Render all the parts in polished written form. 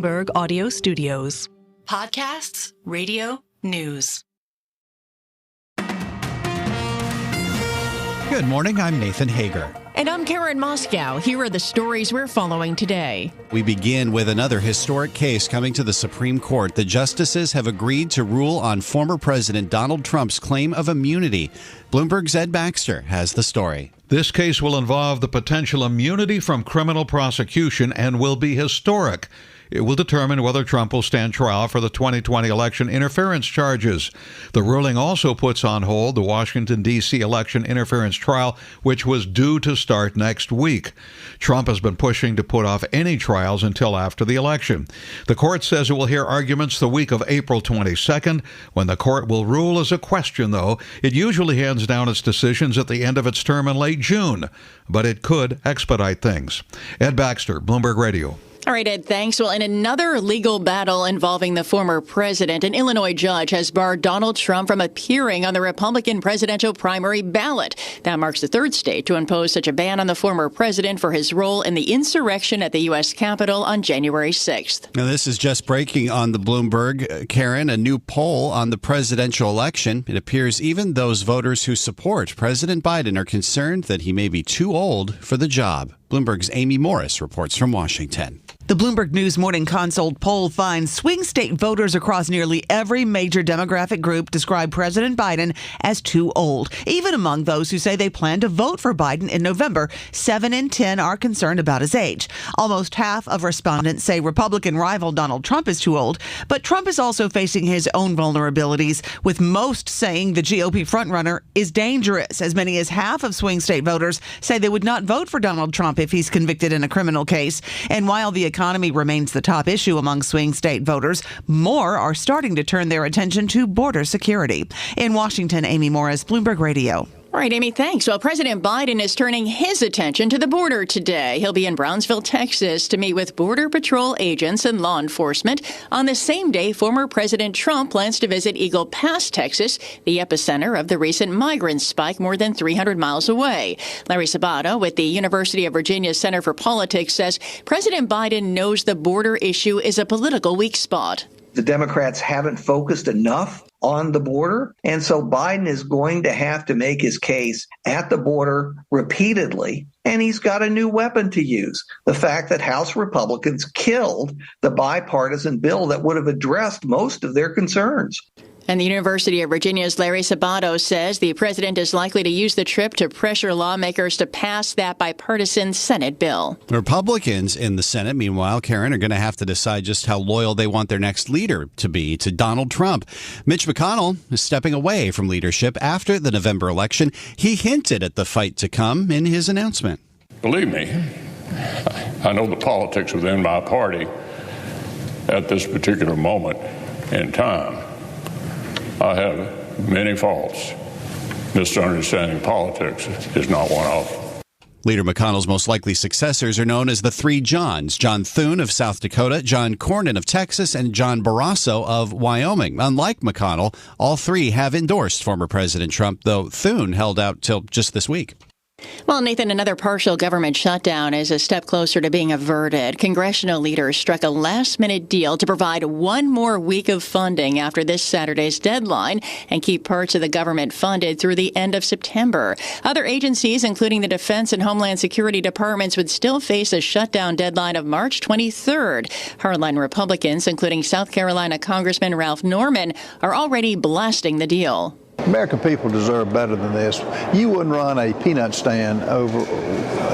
Bloomberg Audio Studios. Podcasts, radio, news. Good morning, I'm Nathan Hager. And I'm Karen Moscow. Here are the stories we're following today. We begin with another historic case coming to the Supreme Court. The justices have agreed to rule on former President Donald Trump's claim of immunity. Bloomberg's Ed Baxter has the story. This case will involve the potential immunity from criminal prosecution and will be historic. It will determine whether Trump will stand trial for the 2020 election interference charges. The ruling also puts on hold the Washington, D.C. election interference trial, which was due to start next week. Trump has been pushing to put off any trials until after the election. The court says it will hear arguments the week of April 22nd. When the court will rule is a question, though. It usually hands down its decisions at the end of its term in late June, but it could expedite things. Ed Baxter, Bloomberg Radio. All right, Ed, thanks. Well, in another legal battle involving the former president, an Illinois judge has barred Donald Trump from appearing on the Republican presidential primary ballot. That marks the third state to impose such a ban on the former president for his role in the insurrection at the U.S. Capitol on January 6th. Now, this is just breaking on the Bloomberg. Karen, a new poll on the presidential election. It appears even those voters who support President Biden are concerned that he may be too old for the job. Bloomberg's Amy Morris reports from Washington. The Bloomberg News Morning Consult poll finds swing state voters across nearly every major demographic group describe President Biden as too old. Even among those who say they plan to vote for Biden in November, 7 in 10 are concerned about his age. Almost half of respondents say Republican rival Donald Trump is too old, but Trump is also facing his own vulnerabilities, with most saying the GOP frontrunner is dangerous. As many as half of swing state voters say they would not vote for Donald Trump if he's convicted in a criminal case. And while the economy remains the top issue among swing state voters, more are starting to turn their attention to border security. In Washington, Amy Morris, Bloomberg Radio. All right, Amy, thanks. Well, President Biden is turning his attention to the border today. He'll be in Brownsville, Texas, to meet with Border Patrol agents and law enforcement. On the same day, former President Trump plans to visit Eagle Pass, Texas, the epicenter of the recent migrant spike more than 300 miles away. Larry Sabato with the University of Virginia Center for Politics says President Biden knows the border issue is a political weak spot. The Democrats haven't focused enough on the border. And so Biden is going to have to make his case at the border repeatedly. And he's got a new weapon to use. The fact that House Republicans killed the bipartisan bill that would have addressed most of their concerns. And the University of Virginia's Larry Sabato says the president is likely to use the trip to pressure lawmakers to pass that bipartisan Senate bill. Republicans in the Senate, meanwhile, Karen, are going to have to decide just how loyal they want their next leader to be to Donald Trump. Mitch McConnell is stepping away from leadership after the November election. He hinted at the fight to come in his announcement. Believe me, I know the politics within my party at this particular moment in time. I have many faults. Misunderstanding politics is not one of them. Leader McConnell's most likely successors are known as the three Johns: John Thune of South Dakota, John Cornyn of Texas, and John Barrasso of Wyoming. Unlike McConnell, all three have endorsed former President Trump, though Thune held out till just this week. Well, Nathan, another partial government shutdown is a step closer to being averted. Congressional leaders struck a last-minute deal to provide one more week of funding after this Saturday's deadline and keep parts of the government funded through the end of September. Other agencies, including the Defense and Homeland Security departments, would still face a shutdown deadline of March 23rd. Hardline Republicans, including South Carolina Congressman Ralph Norman, are already blasting the deal. American people deserve better than this. You wouldn't run a peanut stand over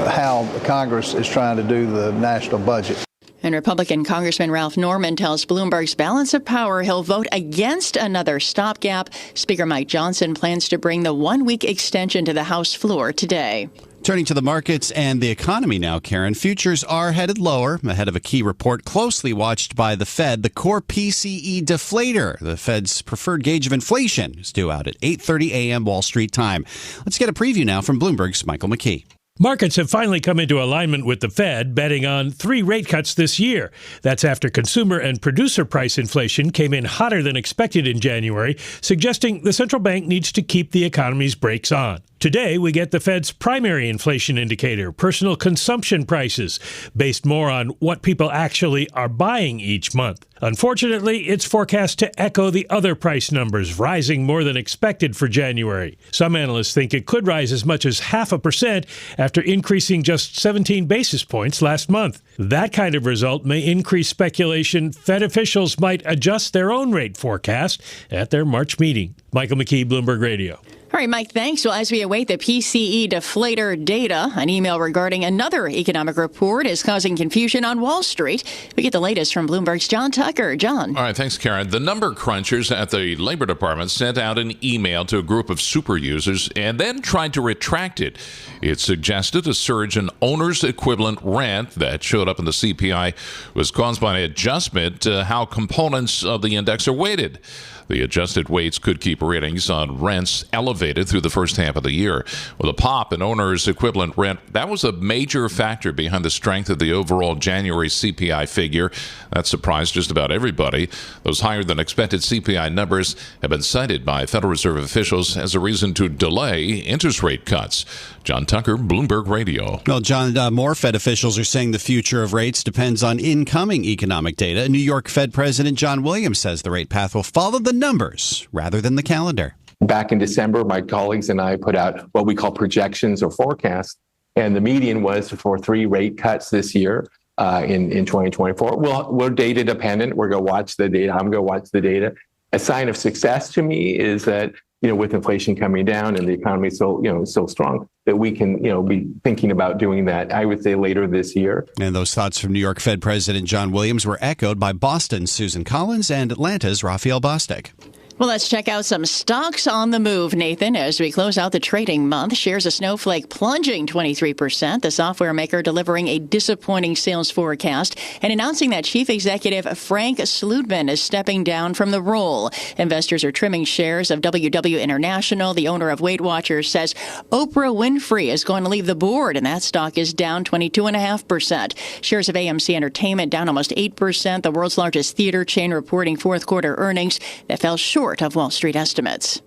how Congress is trying to do the national budget. And Republican Congressman Ralph Norman tells Bloomberg's Balance of Power he'll vote against another stopgap. Speaker Mike Johnson plans to bring the one-week extension to the House floor today. Turning to the markets and the economy now, Karen. Futures are headed lower ahead of a key report closely watched by the Fed. The core PCE deflator, the Fed's preferred gauge of inflation, is due out at 8:30 a.m. Wall Street time. Let's get a preview now from Bloomberg's Michael McKee. Markets have finally come into alignment with the Fed, betting on 3 rate cuts this year. That's after consumer and producer price inflation came in hotter than expected in January, suggesting the central bank needs to keep the economy's brakes on. Today, we get the Fed's primary inflation indicator, personal consumption prices, based more on what people actually are buying each month. Unfortunately, it's forecast to echo the other price numbers, rising more than expected for January. Some analysts think it could rise as much as 0.5% after increasing just 17 basis points last month. That kind of result may increase speculation Fed officials might adjust their own rate forecast at their March meeting. Michael McKee, Bloomberg Radio. All right, Mike, thanks. Well, as we await the PCE deflator data, an email regarding another economic report is causing confusion on Wall Street. We get the latest from Bloomberg's John Tucker. John. All right, thanks, Karen. The number crunchers at the Labor Department sent out an email to a group of super users and then tried to retract it. It suggested a surge in owner's equivalent rent that showed up in the CPI was caused by an adjustment to how components of the index are weighted. The adjusted weights could keep readings on rents elevated through the first half of the year. With a pop in owner's equivalent rent, that was a major factor behind the strength of the overall January CPI figure. That surprised just about everybody. Those higher than expected CPI numbers have been cited by Federal Reserve officials as a reason to delay interest rate cuts. John Tucker, Bloomberg Radio. Well, John, more Fed officials are saying the future of rates depends on incoming economic data. New York Fed President John Williams says the rate path will follow the numbers rather than the calendar. Back in December, my colleagues and I put out what we call projections or forecasts, and the median was for 3 rate cuts this year in 2024. We're data dependent. We're going to watch the data. I'm going to watch the data. A sign of success to me is that, with inflation coming down and the economy so strong, that we can, be thinking about doing that, I would say, later this year. And those thoughts from New York Fed President John Williams were echoed by Boston's Susan Collins and Atlanta's Raphael Bostic. Well, let's check out some stocks on the move, Nathan. As we close out the trading month, shares of Snowflake plunging 23%. The software maker delivering a disappointing sales forecast and announcing that chief executive Frank Slootman is stepping down from the role. Investors are trimming shares of WW International. The owner of Weight Watchers says Oprah Winfrey is going to leave the board, and that stock is down 22.5%. Shares of AMC Entertainment down almost 8%. The world's largest theater chain reporting fourth quarter earnings that fell short of Wall Street estimates.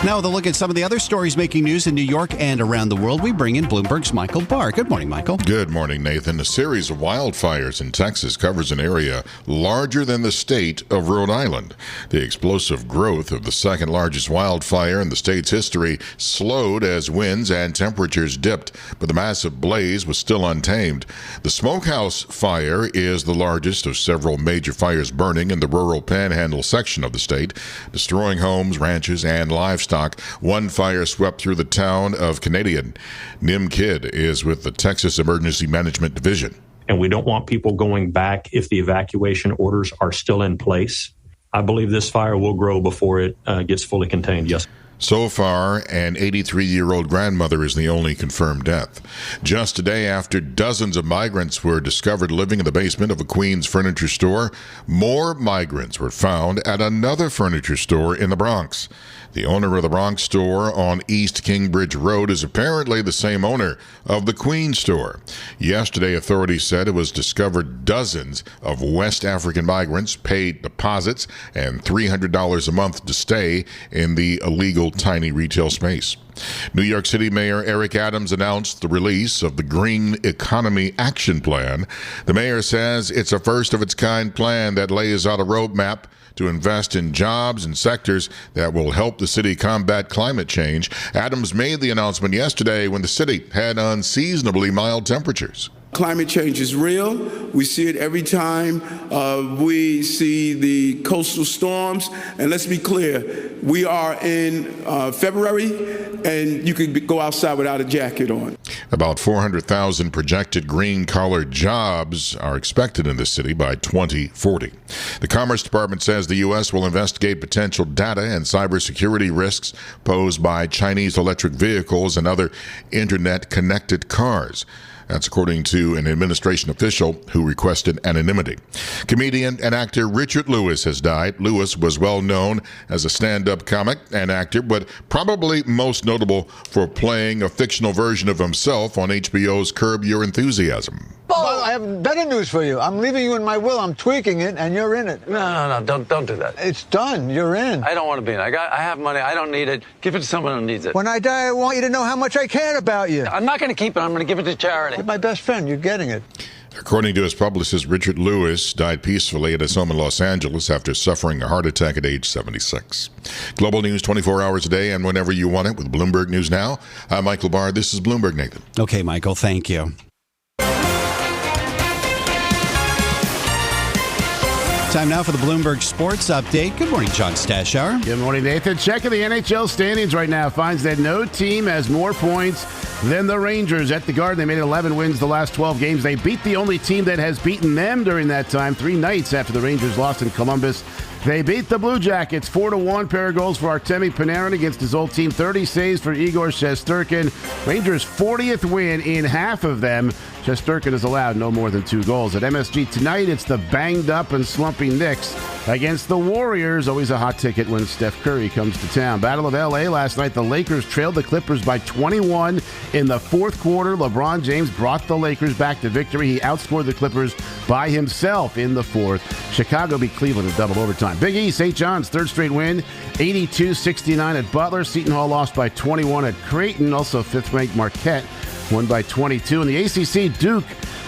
Now with a look at some of the other stories making news in New York and around the world, we bring in Bloomberg's Michael Barr. Good morning, Michael. Good morning, Nathan. A series of wildfires in Texas covers an area larger than the state of Rhode Island. The explosive growth of the second largest wildfire in the state's history slowed as winds and temperatures dipped, but the massive blaze was still untamed. The Smokehouse Fire is the largest of several major fires burning in the rural panhandle section of the state, destroying homes, ranches, and livestock. One fire swept through the town of Canadian. Nim Kidd is with the Texas Emergency Management Division. And we don't want people going back if the evacuation orders are still in place. I believe this fire will grow before it gets fully contained, yes. So far, an 83-year-old grandmother is the only confirmed death. Just a day after dozens of migrants were discovered living in the basement of a Queens furniture store, more migrants were found at another furniture store in the Bronx. The owner of the Bronx store on East Kingbridge Road is apparently the same owner of the Queens store. Yesterday, authorities said it was discovered dozens of West African migrants paid deposits and $300 a month to stay in the illegal tiny retail space. New York City Mayor Eric Adams announced the release of the Green Economy Action Plan. The mayor says it's a first-of-its-kind plan that lays out a roadmap to invest in jobs and sectors that will help the city combat climate change. Adams made the announcement yesterday when the city had unseasonably mild temperatures. Climate change is real. We see it every time we see the coastal storms. And let's be clear, we are in February, and you could go outside without a jacket on. About 400,000 projected green-collar jobs are expected in the city by 2040. The Commerce Department says the U.S. will investigate potential data and cybersecurity risks posed by Chinese electric vehicles and other internet-connected cars. That's according to an administration official who requested anonymity. Comedian and actor Richard Lewis has died. Lewis was well known as a stand-up comic and actor, but probably most notable for playing a fictional version of himself on HBO's Curb Your Enthusiasm. I have better news for you. I'm leaving you in my will. I'm tweaking it, and you're in it. No. Don't do that. It's done. You're in. I don't want to be in. I have money. I don't need it. Give it to someone who needs it. When I die, I want you to know how much I care about you. I'm not going to keep it. I'm going to give it to charity. You're my best friend. You're getting it. According to his publicist, Richard Lewis died peacefully at his home in Los Angeles after suffering a heart attack at age 76. Global news 24 hours a day and whenever you want it with Bloomberg News Now. I'm Michael Barr. This is Bloomberg, Nathan. Okay, Michael, thank you. Time now for the Bloomberg Sports Update. Good morning, John Stashauer. Good morning, Nathan. Checking the NHL standings right now finds that no team has more points than the Rangers at the Garden. They made 11 wins the last 12 games. They beat the only team that has beaten them during that time, 3 nights after the Rangers lost in Columbus. They beat the Blue Jackets 4-1. Pair of goals for Artemi Panarin against his old team. 30 saves for Igor Shesterkin. Rangers' 40th win in half of them. Shesterkin has allowed no more than 2 goals. At MSG tonight, it's the banged up and slumpy Knicks against the Warriors. Always a hot ticket when Steph Curry comes to town. Battle of L.A. last night. The Lakers trailed the Clippers by 21 in the fourth quarter. LeBron James brought the Lakers back to victory. He outscored the Clippers by himself in the fourth. Chicago beat Cleveland in double overtime. Big E, St. John's third straight win, 82-69 at Butler. Seton Hall lost by 21 at Creighton. Also fifth-ranked Marquette won by 22. In the ACC, Duke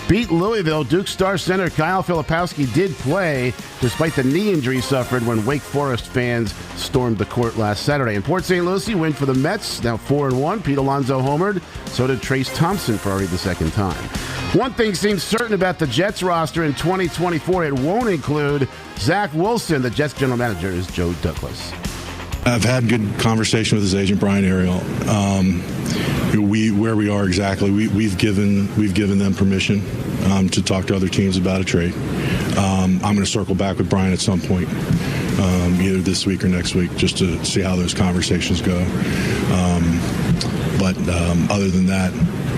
beat Louisville. Duke star center Kyle Filipowski did play despite the knee injury suffered when Wake Forest fans stormed the court last Saturday. In Port St. Lucie, win for the Mets, now 4-1. Pete Alonso homered. So did Trace Thompson for already the second time. One thing seems certain about the Jets roster in 2024. It won't include Zach Wilson. The Jets general manager is Joe Douglas. I've had good conversation with his agent, Brian Ariel. Where we are exactly, we've given them permission to talk to other teams about a trade. I'm going to circle back with Brian at some point, either this week or next week, just to see how those conversations go. But other than that,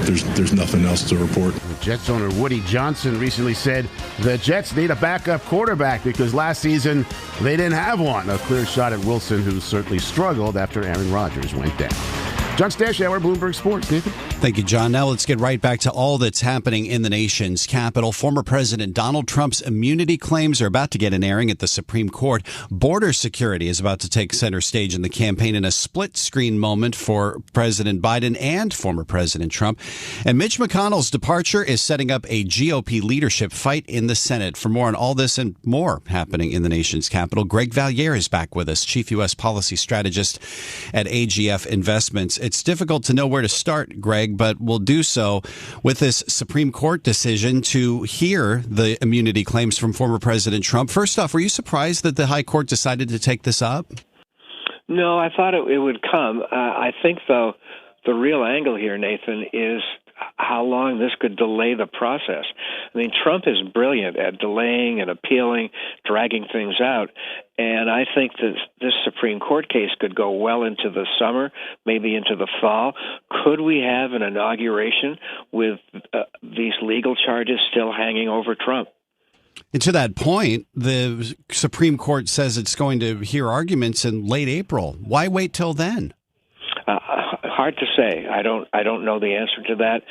there's nothing else to report. Jets owner Woody Johnson recently said the Jets need a backup quarterback because last season they didn't have one. A clear shot at Wilson, who certainly struggled after Aaron Rodgers went down. John Stashauer, Bloomberg Sports. Nathan? Thank you, John. Now let's get right back to all that's happening in the nation's capital. Former President Donald Trump's immunity claims are about to get an airing at the Supreme Court. Border security is about to take center stage in the campaign in a split-screen moment for President Biden and former President Trump. And Mitch McConnell's departure is setting up a GOP leadership fight in the Senate. For more on all this and more happening in the nation's capital, Greg Valliere is back with us, Chief U.S. Policy Strategist at AGF Investments. It's difficult to know where to start, Greg, but we'll do so with this Supreme Court decision to hear the immunity claims from former President Trump. First off, were you surprised that the High Court decided to take this up? No, I thought it would come. I think, though, the real angle here, Nathan, is how long this could delay the process. I mean, Trump is brilliant at delaying and appealing, dragging things out. And I think that this Supreme Court case could go well into the summer, maybe into the fall. Could we have an inauguration with these legal charges still hanging over Trump? And to that point, the Supreme Court says it's going to hear arguments in late April. Why wait till then? Hard to say. I don't know the answer to that,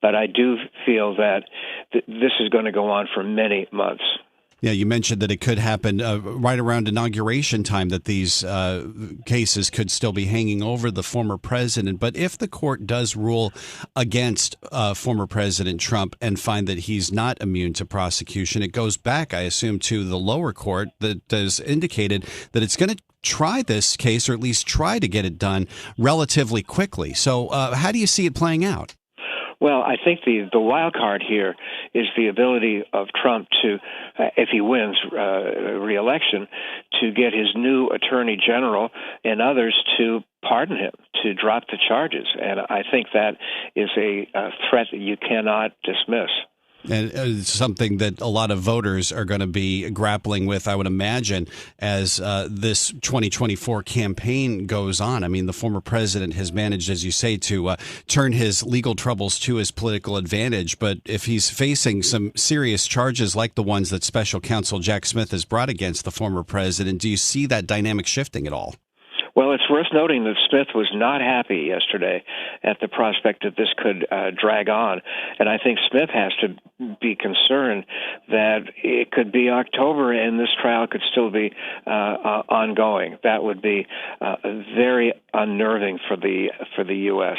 but I do feel that this is going to go on for many months. Yeah, you mentioned that it could happen right around inauguration time, that these cases could still be hanging over the former president. But if the court does rule against former President Trump and find that he's not immune to prosecution, it goes back, I assume, to the lower court that has indicated that it's going to try this case, or at least try to get it done relatively quickly. So how do you see it playing out? Well, I think the wild card here is the ability of Trump to, if he wins re-election, to get his new attorney general and others to pardon him, to drop the charges. And I think that is a threat that you cannot dismiss. And it's something that a lot of voters are going to be grappling with, I would imagine, as this 2024 campaign goes on. I mean, the former president has managed, as you say, to turn his legal troubles to his political advantage. But if he's facing some serious charges like the ones that special counsel Jack Smith has brought against the former president, do you see that dynamic shifting at all? Well, it's worth noting that Smith was not happy yesterday at the prospect that this could drag on. And I think Smith has to be concerned that it could be October and this trial could still be ongoing. That would be very unnerving for the U.S.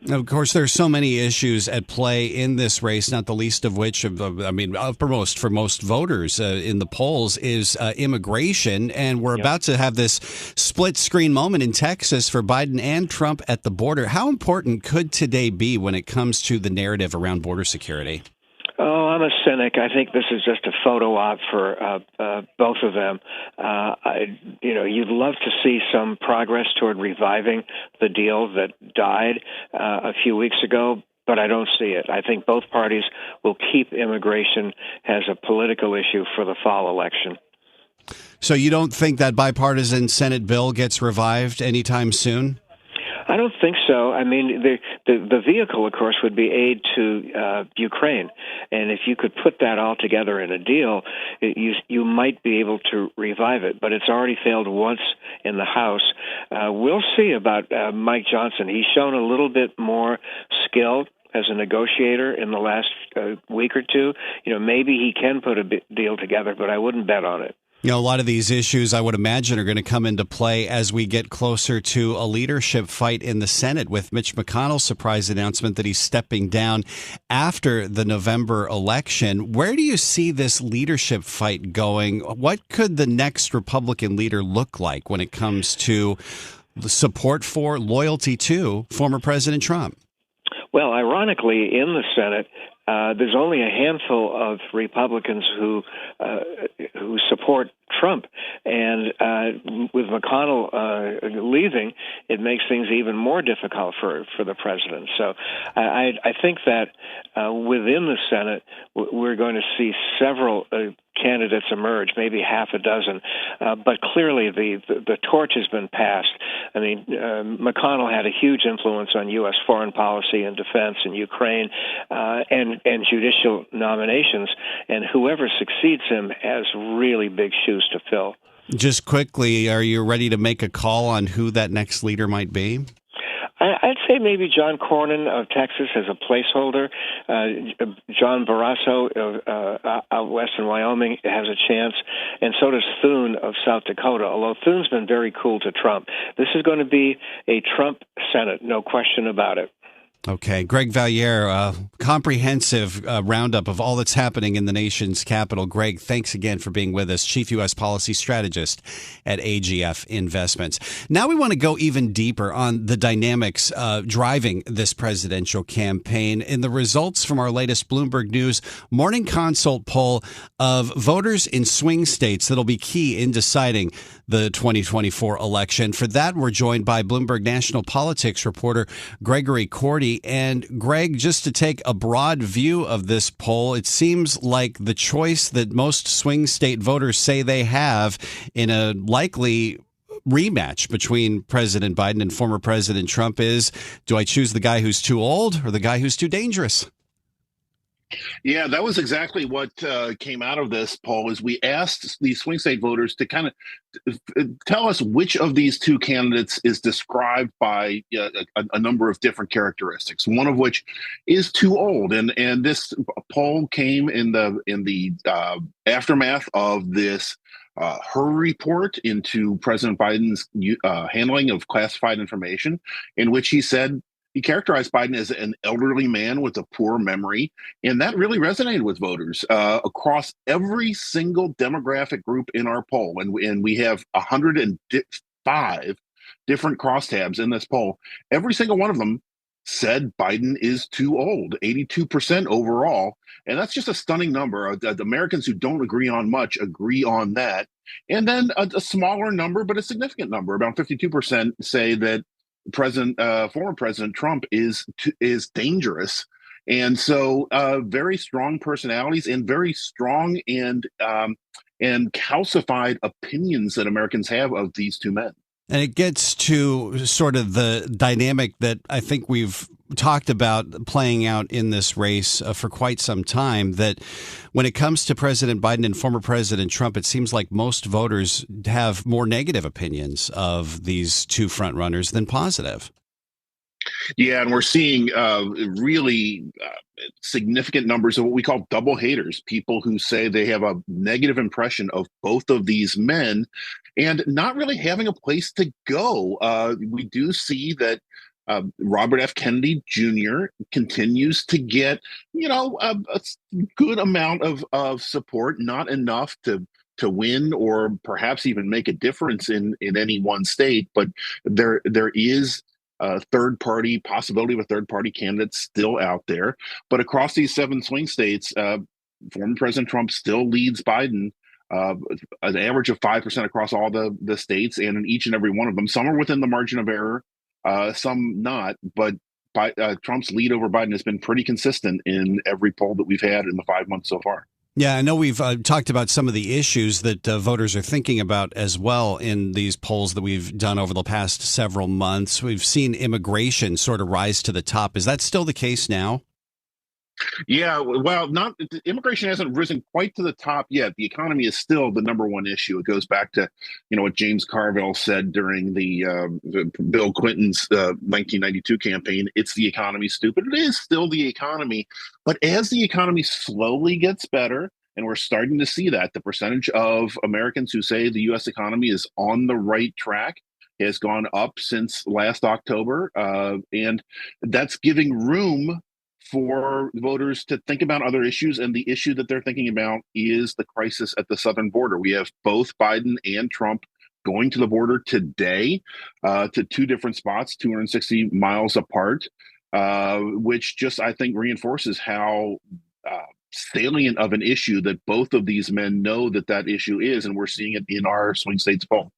Of course, there's so many issues at play in this race, not the least of which, uppermost for most voters in the polls is immigration. And we're about to have this split screen moment in Texas for Biden and Trump at the border. How important could today be when it comes to the narrative around border security? Oh, I'm a cynic. I think this is just a photo op for both of them. You'd love to see some progress toward reviving the deal that died a few weeks ago, but I don't see it. I think both parties will keep immigration as a political issue for the fall election. So you don't think that bipartisan Senate bill gets revived anytime soon? I don't think so. I mean, the vehicle, of course, would be aid to Ukraine, and if you could put that all together in a deal, you might be able to revive it. But it's already failed once in the House. We'll see about Mike Johnson. He's shown a little bit more skill as a negotiator in the last week or two. Maybe he can put a deal together, but I wouldn't bet on it. A lot of these issues, I would imagine, are going to come into play as we get closer to a leadership fight in the Senate with Mitch McConnell's surprise announcement that he's stepping down after the November election. Where do you see this leadership fight going? What could the next Republican leader look like when it comes to the support for, loyalty to former President Trump? Well, ironically, in the Senate, there's only a handful of Republicans who support Trump, and with McConnell leaving, it makes things even more difficult for the president. So I think that within the Senate, we're going to see several candidates emerge, maybe half a dozen, but clearly the torch has been passed. I mean, McConnell had a huge influence on U.S. foreign policy and defense and Ukraine and judicial nominations, and whoever succeeds him has really big shoes to fill. Just quickly, are you ready to make a call on who that next leader might be? I'd say maybe John Cornyn of Texas as a placeholder. John Barrasso out west in Wyoming has a chance, and so does Thune of South Dakota, although Thune's been very cool to Trump. This is going to be a Trump Senate, no question about it. Okay. Greg Valliere, comprehensive roundup of all that's happening in the nation's capital. Greg, thanks again for being with us, Chief U.S. Policy Strategist at AGF Investments. Now we want to go even deeper on the dynamics driving this presidential campaign. In the results from our latest Bloomberg News Morning Consult poll of voters in swing states that'll be key in deciding the 2024 election. For that, we're joined by Bloomberg national politics reporter Gregory Cordy. And Greg, just to take a broad view of this poll, it seems like the choice that most swing state voters say they have in a likely rematch between President Biden and former President Trump is, do I choose the guy who's too old or the guy who's too dangerous? Yeah, that was exactly what came out of this poll. Is we asked these swing state voters to kind of tell us which of these two candidates is described by a number of different characteristics. One of which is too old, and this poll came in the aftermath of this her report into President Biden's handling of classified information, in which he said. He characterized Biden as an elderly man with a poor memory, and that really resonated with voters across every single demographic group in our poll. And we have 105 different crosstabs in this poll. Every single one of them said Biden is too old, 82% overall. And that's just a stunning number. The Americans who don't agree on much agree on that. And then a smaller number, but a significant number, about 52% say that former President Trump is dangerous, and so very strong personalities and very strong and calcified opinions that Americans have of these two men. And it gets to sort of the dynamic that I think we've talked about playing out in this race for quite some time, that when it comes to President Biden and former President Trump, it seems like most voters have more negative opinions of these two frontrunners than positive. Yeah, and we're seeing really significant numbers of what we call double haters, people who say they have a negative impression of both of these men and not really having a place to go. We do see that Robert F. Kennedy Jr. continues to get, a good amount of support, not enough to win or perhaps even make a difference in any one state, but there is possibility of a third party candidate still out there. But across these 7 swing states, former President Trump still leads Biden an average of 5% across all the states, and in each and every one of them. Some are within the margin of error, some not, but Trump's lead over Biden has been pretty consistent in every poll that we've had in the 5 months so far. Yeah, I know we've talked about some of the issues that voters are thinking about as well in these polls that we've done over the past several months. We've seen immigration sort of rise to the top. Is that still the case now? Yeah, well, immigration hasn't risen quite to the top yet. The economy is still the number one issue. It goes back to, what James Carville said during the Bill Clinton's 1992 campaign. It's the economy, stupid. It is still the economy. But as the economy slowly gets better, and we're starting to see that, the percentage of Americans who say the U.S. economy is on the right track has gone up since last October. And that's giving room for voters to think about other issues. And the issue that they're thinking about is the crisis at the southern border. We have both Biden and Trump going to the border today to 2 different spots, 260 miles apart, which just, I think, reinforces how salient of an issue that both of these men know that issue is. And we're seeing it in our swing states poll.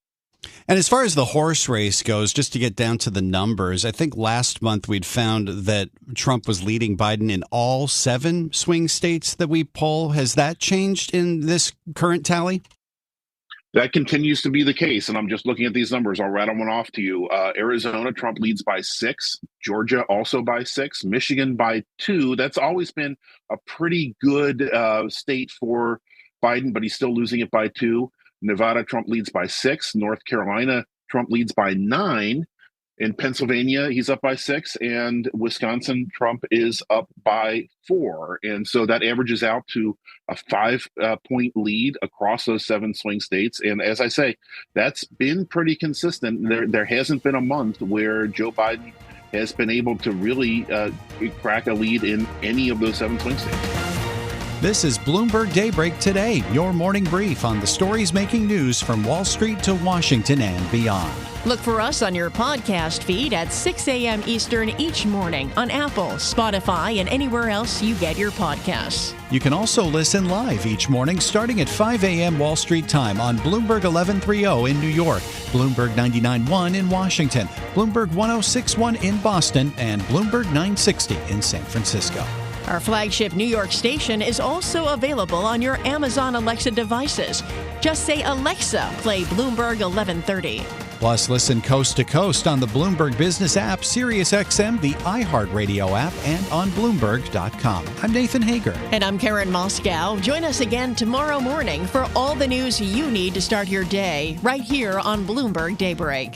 And as far as the horse race goes, just to get down to the numbers, I think last month we'd found that Trump was leading Biden in all 7 swing states that we poll. Has that changed in this current tally? That continues to be the case. And I'm just looking at these numbers. I'll rattle one off to you. Arizona, Trump leads by 6. Georgia also by 6. Michigan by 2. That's always been a pretty good state for Biden, but he's still losing it by 2. Nevada, Trump leads by 6. North Carolina, Trump leads by 9. In Pennsylvania, he's up by 6. And Wisconsin, Trump is up by 4. And so that averages out to a 5-point lead across those 7 swing states. And as I say, that's been pretty consistent. There hasn't been a month where Joe Biden has been able to really crack a lead in any of those 7 swing states. This is Bloomberg Daybreak Today, your morning brief on the stories making news from Wall Street to Washington and beyond. Look for us on your podcast feed at 6 a.m. Eastern each morning on Apple, Spotify, and anywhere else you get your podcasts. You can also listen live each morning starting at 5 a.m. Wall Street time on Bloomberg 1130 in New York, Bloomberg 99.1 in Washington, Bloomberg 106.1 in Boston, and Bloomberg 960 in San Francisco. Our flagship New York station is also available on your Amazon Alexa devices. Just say, Alexa, play Bloomberg 1130. Plus, listen coast to coast on the Bloomberg Business app, SiriusXM, the iHeartRadio app, and on Bloomberg.com. I'm Nathan Hager. And I'm Karen Moscow. Join us again tomorrow morning for all the news you need to start your day right here on Bloomberg Daybreak.